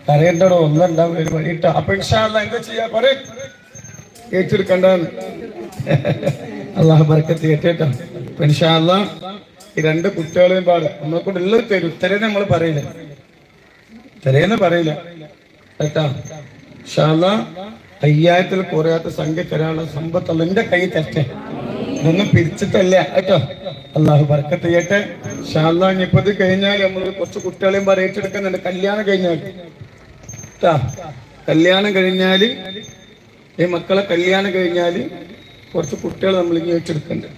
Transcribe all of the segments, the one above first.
കരയണ്ടോ ഒന്നുണ്ടാവും ഒരു വഴിയിട്ടോ. അപ്പൊ ഇൻഷാ അല്ലാഹ് എന്താ ചെയ്യാ പറയും ഏറ്റെടുക്കണ്ടെന്ന്. അള്ളാഹു ബർക്കത്ത് ചെയ്യട്ടെ. ഇൻഷാ അല്ലാഹ് ഈ രണ്ട് കുട്ടികളെയും പാടെ നമ്മളെ കൊണ്ട് ഉള്ളത് തരും. തരേന്ന് നമ്മൾ പറയില്ല, തരേന്ന് പറയില്ല കേട്ടാ. ഇൻഷാ അല്ലാഹ് 5000 കുറയാത്ത സംഖ്യ തരാനുള്ള സമ്പത്തുള്ള എന്റെ കൈ തരട്ടെ. ഇതൊന്നും പിരിച്ചിട്ടല്ല കേട്ടോ. അള്ളാഹു ബർക്കത്ത് ചെയ്യട്ടെ. ഇൻഷാ അല്ലാഹ് ഇനിയിപ്പോ ഇത് കഴിഞ്ഞാൽ നമ്മൾ കുറച്ച് കുട്ടികളെയും പാടെ ഏറ്റെടുക്കുന്നുണ്ട്. കല്യാണം കഴിഞ്ഞാൽ കല്യാണം കഴിഞ്ഞാല് ഈ മക്കളെ കല്യാണം കഴിഞ്ഞാല് കുറച്ച് കുട്ടികൾ നമ്മൾ ഇനി ഏറ്റെടുക്കുന്നുണ്ട്.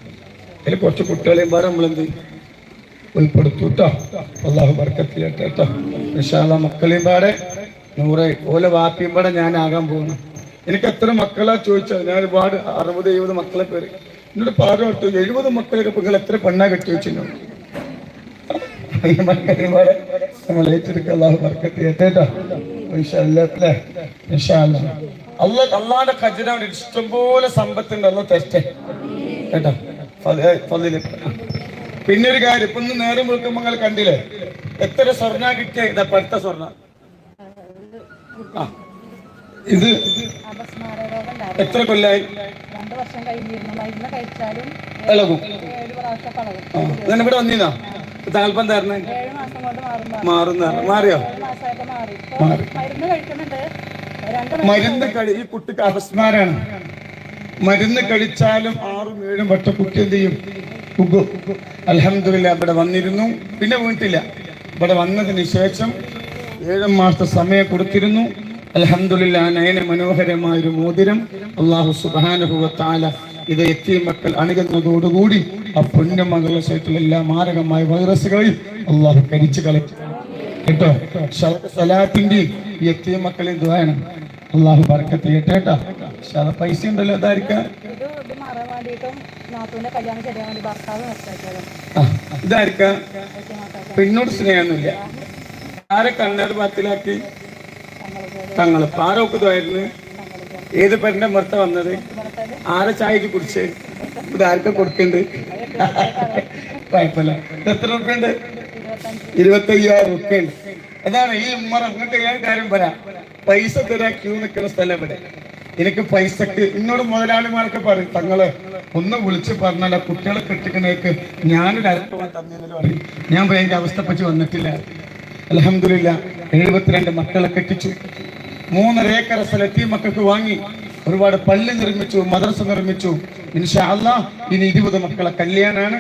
അതിൽ കുറച്ച് കുട്ടികളെയും പാടെ നമ്മളെന്ത് ഉൾപ്പെടുത്തു കേട്ടോ. അള്ളാഹു ബർക്കത്ത് ചെയ്യട്ടെ കേട്ടോ. ഇൻഷാ അല്ലാഹ് മക്കളെയും പാടെ 100 ഓലെ വാപ്പിയും പാടെ ഞാനാകാൻ പോകുന്നു. എനിക്ക് എത്ര മക്കളാ ചോദിച്ചത്. ഞാൻ ഒരുപാട് 60-70 മക്കളെ പേര് എന്നോട് പാടും 70 മക്കളൊക്കെ നിങ്ങൾ എത്ര പെണ്ണാ കെട്ടി വെച്ചിരുന്നു. നമ്മൾ ഏറ്റെടുക്കുക. അള്ളാഹു ബർക്കത്ത് ചെയ്യട്ടെ കേട്ടോ. അള്ളാന്റെ ഖജനാവിന് ഇഷ്ടംപോലെ സമ്പത്തുണ്ട്. അള്ള തെറ്റേ കേട്ടോ. പിന്നെ ഒരു കാര്യം, ഇപ്പൊ ഒന്ന് നേരം വിളിക്കുമ്പോ നിങ്ങൾ കണ്ടില്ലേ എത്ര സ്വർണ്ണ കിട്ടിയ ഇതാ പടുത്ത സ്വർണ്ണ. ഇത് എത്ര കൊല്ലായി? 2 വർഷം കഴിഞ്ഞിരുന്നു. മരുന്ന് കഴിച്ചാലും ഇളകും. 7 പ്രാവശ്യം ഞാൻ ഇവിടെ വന്നീനാ താല്പര്യം തരണേ. 7 മാസം കൊണ്ട് മാറുന്ന മാറിയോ? 7 മാസമായിട്ട് മാറി. മരുന്ന് കഴിക്കുന്നുണ്ട്. മരുന്ന് ഈ കുട്ടിക്ക് അപസ്മാരാണ്. മരുന്ന് കഴിച്ചാലും 6-7 വട്ട കുട്ടി എന്ത് ചെയ്യും? അൽഹംദുലില്ലാ ഇവിടെ വന്നിരുന്നു. പിന്നെ വീട്ടില്ല. ഇവിടെ വന്നതിന് ശേഷം 7 മാസത്തെ സമയം കൊടുത്തിരുന്നു. അൽഹംദുലില്ലാ നയന മനോഹരമായൊരു മോതിരം അല്ലാഹു സുബ്ഹാനഹു വ തആല ഇത് യതീം മക്കൾ അണിയുന്നതോടുകൂടി ആ പൊന്നമകളുടെ ശരീരത്തിലെ എല്ലാ മാരകമായ വൈറസുകളെയും അല്ലാഹു കരിച്ചു കളയും കേട്ടോ. സലാത്തിന്റെ യതീം മക്കളെ ദുആയാണ്. അല്ലാഹു ബർക്കത്ത് ചെയ്യട്ടെ കേട്ടോ. പൈസ ഉണ്ടല്ലോ അതായിരിക്കാം. ഇതായിരിക്കാം. പെണ്ണോട് സ്നേഹമൊന്നുമില്ല. ആരെ കണ്ണാട് പാത്തിലാക്കി തങ്ങള് ആരൊക്കെതായിരുന്നു. ഏത് പെണ്ണിന്റെ മുറത്ത വന്നത്? ആരെ ചായക്ക് കുടിച്ച് ഇതാർക്കെ കൊടുക്കണ്ട്? കുഴപ്പമില്ല. എത്ര റുപ്യുണ്ട്? 25,000 റുപ്യുണ്ട്. അതാണ് ഈ ഉമ്മറ. നിങ്ങൾക്ക് ഏത് കാര്യം പറയാം. പൈസ തരാൻ ക്യൂ നിൽക്കുന്ന സ്ഥലം ഇവിടെ. എനിക്ക് പൈസക്ക് എന്നോട് മുതലാളിമാർക്ക് പറയും, തങ്ങള് ഒന്ന് വിളിച്ച് പറഞ്ഞാൽ കുട്ടികളെ കെട്ടിക്കുന്നേക്ക് ഞാനൊരു അരപ്പ തന്നേലും പറയും. ഞാൻ ഭയങ്കര അവസ്ഥ പറ്റി വന്നിട്ടില്ല. അൽഹംദുലില്ലാ 72 മക്കളെ കെട്ടിച്ചു. 3.5 ഏക്കർ സ്ഥലത്ത് ഈ മക്കൾക്ക് വാങ്ങി. ഒരുപാട് പള്ളി നിർമ്മിച്ചു, മദ്രസ നിർമ്മിച്ചു. ഇൻഷാ അല്ലാഹ് ഇനി 20 മക്കളെ കല്യാണാണ്.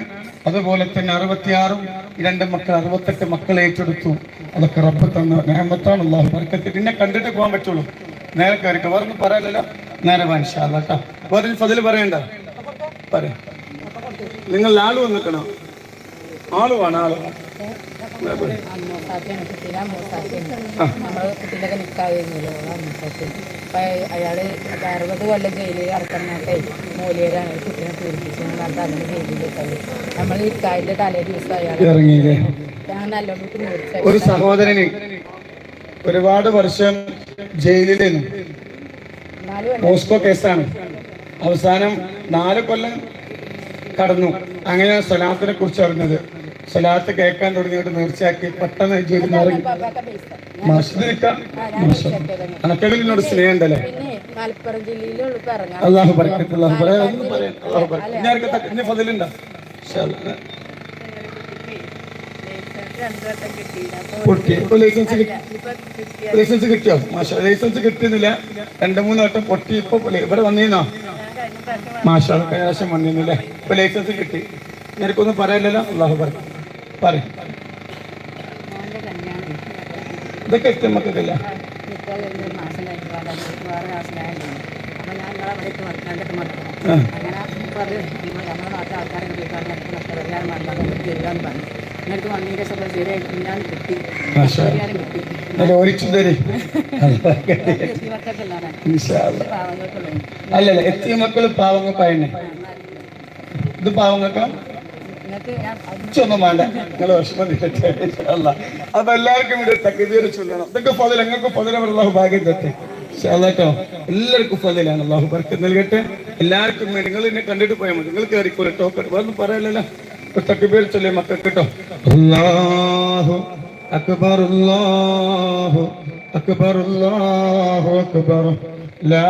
അതുപോലെ തന്നെ 66 2 മക്കൾ 68 മക്കളെ ഏറ്റെടുത്തു. അതൊക്കെ റബ്ബ് തന്ന നിഅമത്താണ്. അല്ലാഹു ബർക്കത്ത്. പിന്നെ കണ്ടിട്ട് പോകാൻ പറ്റുള്ളൂ. നേരെ കയറിക്കോ. വേറൊന്നും പറയാനല്ലോ. നേരെ വാ ഇൻഷാ അല്ലാഹ് കേട്ടോ. വേറെ ഫദിൽ പറയണ്ട. പറയാം. നിങ്ങൾ ആള് വന്നിക്കണോ? ആള് വേണം. ആള് കുട്ടിയുടെ നിൽക്കാതിരുന്നല്ലോ. അയാള് 60 കൊല്ലം ജയിലിൽ അടക്കണേ മൂല്യരാണ് കുട്ടീനെ പീഡിപ്പിച്ചെന്ന് പറഞ്ഞിട്ട് അങ്ങനെ ജയിലിലേക്കായി. നമ്മൾ ഇക്കായന്റെ തലേ ദിവസം അയാൾ ഇറങ്ങിയില്ലേ. ഞാൻ നല്ലോണം ഒരു സഹോദരന് ഒരുപാട് വർഷം ജയിലിൽ മോസ്കോ കേസാണ്. അവസാനം 4 കൊല്ലം കടന്നു. അങ്ങനെ സലാത്തിനെ കുറിച്ച് അറിഞ്ഞത്. സലാത്ത് കേൾക്കാൻ തുടങ്ങിയിട്ട് നേർച്ചയാക്കി പെട്ടെന്ന് ജയിലിൽ ഇറങ്ങി. അനക്കതിനോട് സ്നേഹം ഉണ്ടല്ലേ. അള്ളാഹു ബർക്കത്ത്. ഫദിലുണ്ടോ? ലൈസൻസ് കിട്ടിയോ? മാഷാ. ലൈസൻസ് കിട്ടുന്നില്ല. 2-3 വട്ടം പൊട്ടി. ഇപ്പൊ ഇവിടെ വന്നീന്നോ? മാഷാ. കൈലാശം വന്നിരുന്നില്ലേ. ഇപ്പൊ ലൈസൻസ് കിട്ടി. എനിക്കൊന്നും പറയാനില്ലല്ലോ. അള്ളാഹു ബർക്കത്ത്. പറയും. ഇതൊക്കെ ഇഷ്ടം മക്കൾക്കില്ല. അല്ലല്ല എത്തിയ മക്കള് പാവങ്ങൾക്കായന്നെ. ഇത് പാവങ്ങൾക്കാ ഒന്നും വേണ്ട. നിങ്ങൾ വിഷമിക്കട്ടെ. അപ്പൊ എല്ലാവർക്കും ഇവിടെ തക്ബീർ ചൊല്ലണം. ഇതൊക്കെ ഫളിൽ. ഞങ്ങൾക്ക് ഫളിൽ അല്ലാഹു ഭാഗ്യം തരട്ടെ. കേട്ടോ. എല്ലാവർക്കും ഫളിലാണ്. അല്ലാഹു ബർക്കത്ത് നൽകട്ടെ. എല്ലാവർക്കും നിങ്ങൾ എന്നെ കണ്ടിട്ട് പോയാൽ മതി. നിങ്ങൾ കയറിക്കോളെ. ടോക്കൺ വേറൊന്നും പറയലല്ലോ. തക്ബീർ ചൊല്ലിയ മക്കൾ കേട്ടോ. അല്ലാഹു അക്ബർ. അല്ലാഹു അക്ബർ അല്ലാഹു അക്ബർ ലാ